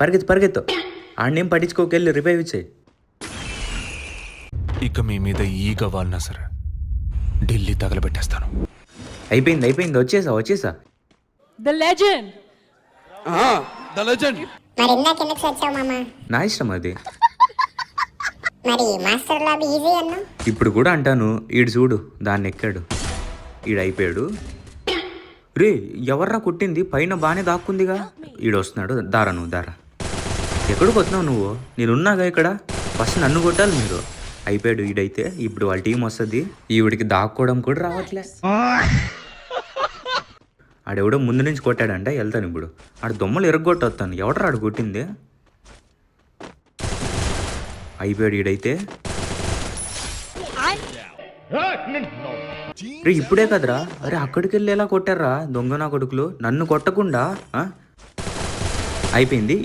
పరిగెత్తు ఆడనేం పట్టించుకోకెళ్ళి రివైవ్ ఇచ్చాయి. ఇక మీ మీద ఈగ వాలినా సరే ఢిల్లీ తగలబెట్టేస్తాను. అయిపోయింది వచ్చేసా. The legend. The legend. మరి ఇందాక ఎందుకు వచ్చావు మామ? నా ఇష్టం అది. మరి మాస్టర్ లాబీ ఈజీ అన్నా. ఇప్పుడు కూడా అంటాను, ఈడు చూడు దాన్ని ఎక్కాడు, ఈడు అయిపోయాడు. రే ఎవర్రా కొట్టింది? పైన బాగానే దాక్కుందిగా. ఈడు వస్తున్నాడు. దారా ఎక్కడికి వస్తున్నావు నువ్వు? నేనున్నాగా ఇక్కడ. ఫస్ట్ నన్ను కొట్టాలి మీరు. అయిపోయాడు ఈడైతే. ఇప్పుడు వాళ్ళ టీం వస్తుంది. ఈవిడికి దాక్కోవడం కూడా రావట్లే. ఆడెవడో ముందు నుంచి కొట్టాడంట. వెళ్తాను ఇప్పుడు. ఆడ దొమ్మలు ఎరగొట్టొస్తాను. ఎవడరా ఆడు కొట్టింది? అయిపోయాడు ఈడైతే. రే ఇప్పుడే కదరా. అరే అక్కడికి వెళ్ళి ఎలా కొట్టారా దొంగ నా కొడుకులు? నన్ను కొట్టకుండా అయిపోయింది.